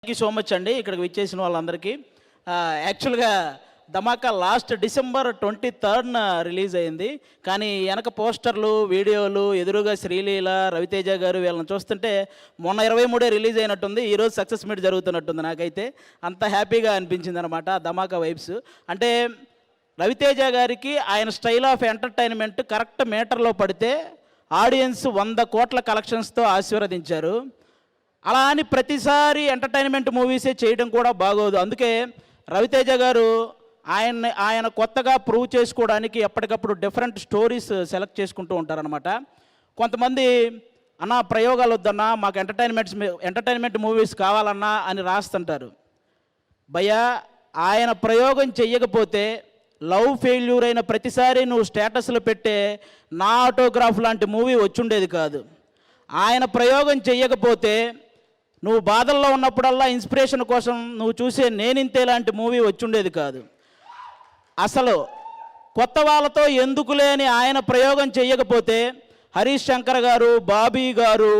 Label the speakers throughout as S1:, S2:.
S1: Thank you so much అండి ఇక్కడికి విచ్చేసిన వాళ్ళందరికీ. యాక్చువల్గా ధమాకా లాస్ట్ December 23న రిలీజ్ అయింది. కానీ వెనక పోస్టర్లు, వీడియోలు, ఎదురుగా శ్రీలీల, రవితేజ గారు వీళ్ళని చూస్తుంటే మొన్న 23 రిలీజ్ అయినట్టుంది. ఈరోజు సక్సెస్ మీట్ జరుగుతున్నట్టుంది. నాకైతే అంత హ్యాపీగా అనిపించింది అనమాట ధమాకా వైబ్స్. అంటే రవితేజ గారికి ఆయన స్టైల్ ఆఫ్ ఎంటర్టైన్మెంట్ కరెక్ట్ మీటర్లో పడితే ఆడియన్స్ 100 కోట్ల కలెక్షన్స్తో ఆశీర్వదించారు. అలా అని ప్రతిసారి ఎంటర్టైన్మెంట్ మూవీసే చేయడం కూడా బాగోదు. అందుకే రవితేజ గారు ఆయన కొత్తగా ప్రూవ్ చేసుకోవడానికి ఎప్పటికప్పుడు డిఫరెంట్ స్టోరీస్ సెలెక్ట్ చేసుకుంటూ ఉంటారనమాట. కొంతమంది అన్న ప్రయోగాలు వద్దన్నా, మాకు ఎంటర్టైన్మెంట్ మూవీస్ కావాలన్నా అని రాస్తుంటారు. భయ్యా, ఆయన ప్రయోగం చెయ్యకపోతే లవ్ ఫెయిల్యూర్ అయిన ప్రతిసారి నువ్వు స్టేటస్లో పెట్టే నా ఆటోగ్రాఫ్ లాంటి మూవీ వచ్చుండేది కాదు. ఆయన ప్రయోగం చెయ్యకపోతే నువ్వు బాధల్లో ఉన్నప్పుడల్లా ఇన్స్పిరేషన్ కోసం నువ్వు చూసే నేనింతే లాంటి మూవీ వచ్చుండేది కాదు. అసలు కొత్త వాళ్ళతో ఎందుకు లేని ఆయన ప్రయోగం చేయకపోతే హరీష్ శంకర్ గారు, బాబీ గారు,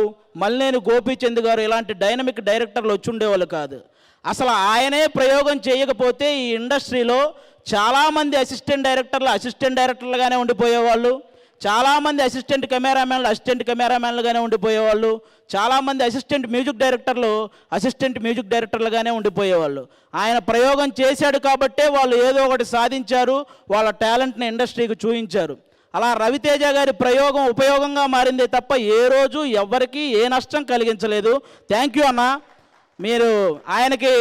S1: మల్లేని గోపీచంద్ గారు ఇలాంటి డైనమిక్ డైరెక్టర్లు వచ్చుండేవాళ్ళు కాదు. అసలు ఆయనే ప్రయోగం చేయకపోతే ఈ ఇండస్ట్రీలో చాలామంది అసిస్టెంట్ డైరెక్టర్లుగానే ఉండిపోయేవాళ్ళు, చాలామంది అసిస్టెంట్ కెమెరామ్యాన్లుగానే ఉండిపోయేవాళ్ళు, చాలామంది అసిస్టెంట్ మ్యూజిక్ డైరెక్టర్లుగానే ఉండిపోయేవాళ్ళు. ఆయన ప్రయోగం చేశాడు కాబట్టే వాళ్ళు ఏదో ఒకటి సాధించారు, వాళ్ళ టాలెంట్ని ఇండస్ట్రీకి చూపించారు. అలా రవితేజ గారి ప్రయోగం ఉపయోగంగా మారిందే తప్ప ఏ రోజు ఎవ్వరికీ ఏ నష్టం కలిగించలేదు. థ్యాంక్ యూ అన్న. మీరు ఆయనకి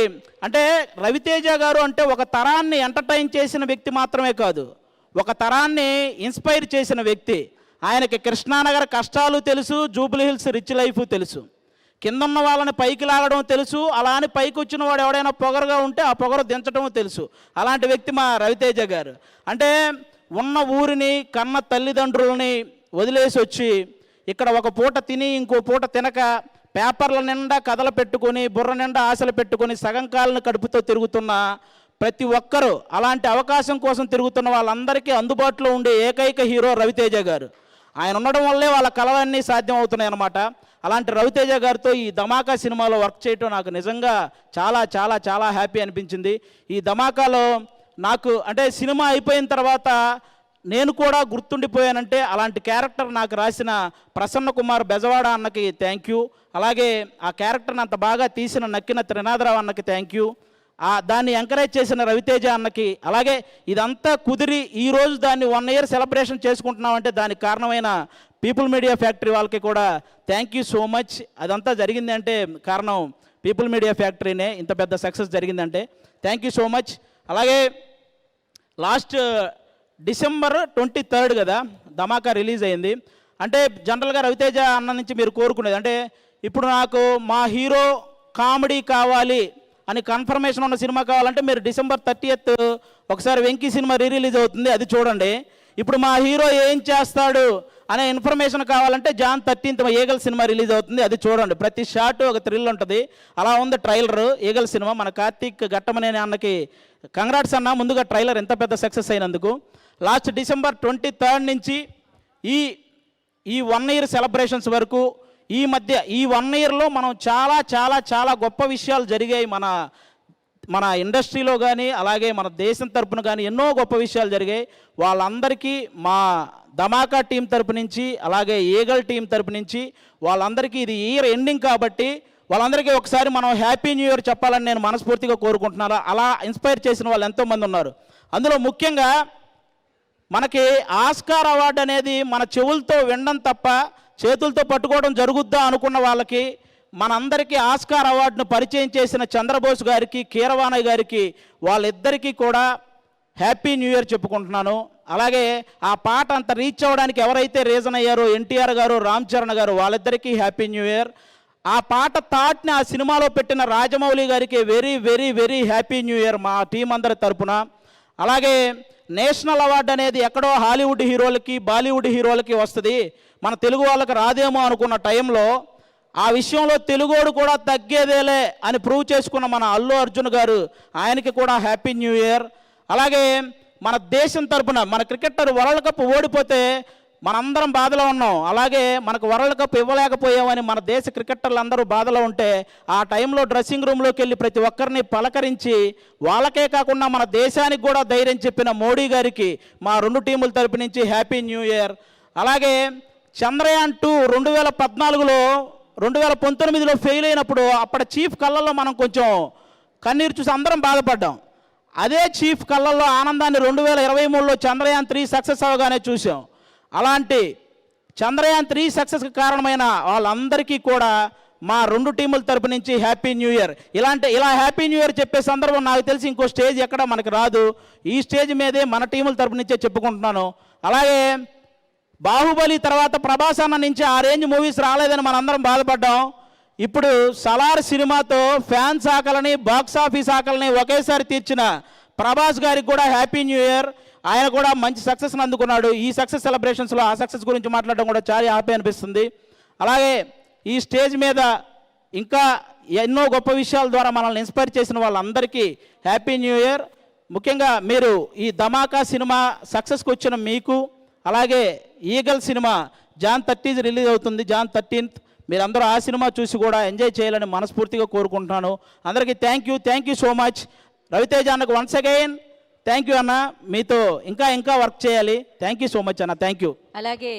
S1: అంటే రవితేజ గారు అంటే ఒక తరాన్ని ఎంటర్టైన్ చేసిన వ్యక్తి మాత్రమే కాదు, ఒక తరాన్ని ఇన్స్పైర్ చేసిన వ్యక్తి. ఆయనకి కృష్ణానగర్ కష్టాలు తెలుసు, జూబ్లీ హిల్స్ రిచ్ లైఫ్ తెలుసు, కిందన్న వాళ్ళని పైకి లాగడం తెలుసు, అలా అని పైకి వచ్చిన వాడు ఎవడైనా పొగరుగా ఉంటే ఆ పొగరు దించడం తెలుసు. అలాంటి వ్యక్తి మా రవితేజ గారు. అంటే ఉన్న ఊరిని కన్న తల్లిదండ్రులని వదిలేసి వచ్చి ఇక్కడ ఒక పూట తిని ఇంకో పూట తినక పేపర్ల నిండా కథలు పెట్టుకొని బుర్ర నిండా ఆశలు పెట్టుకొని సగం కాలను కడుపుతో తిరుగుతున్న ప్రతి ఒక్కరూ, అలాంటి అవకాశం కోసం తిరుగుతున్న వాళ్ళందరికీ అందుబాటులో ఉండే ఏకైక హీరో రవితేజ గారు. ఆయన ఉండడం వల్లే వాళ్ళ కళలన్నీ సాధ్యం అవుతున్నాయి అన్నమాట. అలాంటి రవితేజ గారితో ఈ ధమాకా సినిమాలో వర్క్ చేయటం నాకు నిజంగా చాలా చాలా చాలా హ్యాపీ అనిపించింది. ఈ ధమాకాలో నాకు అంటే సినిమా అయిపోయిన తర్వాత నేను కూడా గుర్తుండిపోయానంటే అలాంటి క్యారెక్టర్ నాకు రాసిన ప్రసన్న కుమార్ బెజవాడ అన్నకి థ్యాంక్ యూ. అలాగే ఆ క్యారెక్టర్ని అంత బాగా తీసిన నక్కిన త్రినాథరావు అన్నకి థ్యాంక్ యూ. దాన్ని ఎంకరేజ్ చేసిన రవితేజ అన్నకి, అలాగే ఇదంతా కుదిరి ఈరోజు దాన్ని 1 year సెలబ్రేషన్ చేసుకుంటున్నామంటే దానికి కారణమైన పీపుల్ మీడియా ఫ్యాక్టరీ వాళ్ళకి కూడా థ్యాంక్ యూ సో మచ్. అదంతా జరిగింది అంటే కారణం పీపుల్ మీడియా ఫ్యాక్టరీనే, ఇంత పెద్ద సక్సెస్ జరిగిందంటే థ్యాంక్ యూ సో మచ్. అలాగే లాస్ట్ December 23 కదా ధమాకా రిలీజ్ అయింది. అంటే జనరల్గా రవితేజ అన్న నుంచి మీరు కోరుకునేది అంటే ఇప్పుడు నాకు మా హీరో కామెడీ కావాలి అని కన్ఫర్మేషన్ ఉన్న సినిమా కావాలంటే మీరు December 30th ఒకసారి వెంకీ సినిమా రిలీజ్ అవుతుంది, అది చూడండి. ఇప్పుడు మా హీరో ఏం చేస్తాడు అనే ఇన్ఫర్మేషన్ కావాలంటే Jan 13th eagle cinema release అవుతుంది, అది చూడండి. ప్రతి షాట్ ఒక థ్రిల్ ఉంటుంది. అలా ఉంది ట్రైలర్ ఈగల్ సినిమా. మన కార్తీక్ ఘట్టమనేని అన్నకి కంగ్రాట్స్ అన్న, ముందుగా ట్రైలర్ ఎంత పెద్ద సక్సెస్ అయినందుకు. లాస్ట్ December 23 నుంచి ఈ 1 year సెలబ్రేషన్స్ వరకు ఈ మధ్య ఈ 1 yearలో మనం చాలా చాలా చాలా గొప్ప విషయాలు జరిగాయి మన ఇండస్ట్రీలో కానీ అలాగే మన దేశం తరపున కానీ ఎన్నో గొప్ప విషయాలు జరిగాయి. వాళ్ళందరికీ మా ధమాకా టీం తరపు నుంచి అలాగే ఈగల్ టీం తరపు నుంచి వాళ్ళందరికీ ఇది ఇయర్ ఎండింగ్ కాబట్టి వాళ్ళందరికీ ఒకసారి మనం హ్యాపీ న్యూ ఇయర్ చెప్పాలని నేను మనస్ఫూర్తిగా కోరుకుంటున్నాను. అలా ఇన్స్పైర్ చేసిన వాళ్ళు ఎంతోమంది ఉన్నారు. అందులో ముఖ్యంగా మనకి ఆస్కార్ అవార్డు అనేది మన చెవులతో వినడం తప్ప చేతులతో పట్టుకోవడం జరుగుద్దా అనుకున్న వాళ్ళకి మనందరికీ ఆస్కార్ అవార్డును పరిచయం చేసిన చంద్రబోస్ గారికి, కీరవాణి గారికి, వాళ్ళిద్దరికీ కూడా హ్యాపీ న్యూ ఇయర్ చెప్పుకుంటున్నాను. అలాగే ఆ పాట అంత రీచ్ అవ్వడానికి ఎవరైతే రీజన్ అయ్యారో ఎన్టీఆర్ గారు, రామ్ చరణ్ గారు, వాళ్ళిద్దరికీ హ్యాపీ న్యూ ఇయర్. ఆ పాట థాట్ని ఆ సినిమాలో పెట్టిన రాజమౌళి గారికి very very very happy new year మా టీం అందరి తరపున. అలాగే నేషనల్ అవార్డు అనేది ఎక్కడో హాలీవుడ్ హీరోలకి, బాలీవుడ్ హీరోలకి వస్తుంది, మన తెలుగు వాళ్ళకి రాదేమో అనుకున్న టైంలో ఆ విషయంలో తెలుగోడు కూడా తగ్గేదేలే అని ప్రూవ్ చేసుకున్న మన అల్లు అర్జున్ గారు, ఆయనకి కూడా హ్యాపీ న్యూ ఇయర్. అలాగే మన దేశం తరపున మన క్రికెటర్ వరల్డ్ కప్ ఓడిపోతే మనందరం బాధలో ఉన్నాం. అలాగే మనకు వరల్డ్ కప్ ఇవ్వలేకపోయామని మన దేశ క్రికెటర్లు అందరూ బాధలో ఉంటే ఆ టైంలో డ్రెస్సింగ్ రూమ్లోకి వెళ్ళి ప్రతి ఒక్కరిని పలకరించి వాళ్ళకే కాకుండా మన దేశానికి కూడా ధైర్యం చెప్పిన మోడీ గారికి మా 2 టీముల తరపు నుంచి హ్యాపీ న్యూ ఇయర్. అలాగే చంద్రయాన్ 2 2014లో 2019లో ఫెయిల్ అయినప్పుడు అప్పటి చీఫ్ కళ్ళల్లో మనం కొంచెం కన్నీరు చూసి అందరం బాధపడ్డాం. అదే చీఫ్ కళ్ళల్లో ఆనందాన్ని 2023లో చంద్రయాన్ 3 సక్సెస్ అవగానే చూసాం. అలాంటి చంద్రయాన్ 3 సక్సెస్కి కారణమైన వాళ్ళందరికీ కూడా మా 2 టీముల తరపు నుంచి హ్యాపీ న్యూ ఇయర్. ఇలా హ్యాపీ న్యూ ఇయర్ చెప్పే సందర్భం నాకు తెలిసి ఇంకో స్టేజ్ ఎక్కడ మనకు రాదు. ఈ స్టేజ్ మీదే మన టీముల తరపు నుంచే చెప్పుకుంటున్నాను. అలాగే బాహుబలి తర్వాత ప్రభాస్ అన్న నుంచి ఆ రేంజ్ మూవీస్ రాలేదని మనందరం బాధపడ్డాం. ఇప్పుడు సలార్ సినిమాతో ఫ్యాన్స్ ఆకలిని బాక్స్ ఆఫీస్ ఆకలిని ఒకేసారి తీర్చిన ప్రభాస్ గారికి కూడా హ్యాపీ న్యూ ఇయర్. ఆయన కూడా మంచి సక్సెస్ని అందుకున్నాడు. ఈ సక్సెస్ సెలబ్రేషన్స్లో ఆ సక్సెస్ గురించి మాట్లాడడం కూడా చాలా హ్యాపీ అనిపిస్తుంది. అలాగే ఈ స్టేజ్ మీద ఇంకా ఎన్నో గొప్ప విషయాల ద్వారా మనల్ని ఇన్స్పైర్ చేసిన వాళ్ళందరికీ హ్యాపీ న్యూ ఇయర్. ముఖ్యంగా మీరు ఈ ధమాకా సినిమా సక్సెస్కి వచ్చిన మీకు, అలాగే ఈగల్ సినిమా జాన్ 30 రిలీజ్ అవుతుంది, జాన్ 13th. మీరందరూ ఆ సినిమా చూసి కూడా ఎంజాయ్ చేయాలని మనస్ఫూర్తిగా కోరుకుంటున్నాను. అందరికీ thank you so much. Ravi Teja అన్నకు వన్స్ అగైన్ థ్యాంక్ యూ అన్న. మీతో ఇంకా వర్క్ చేయాలి. థ్యాంక్ యూ సో మచ్ అన్న. Thank you.
S2: అలాగే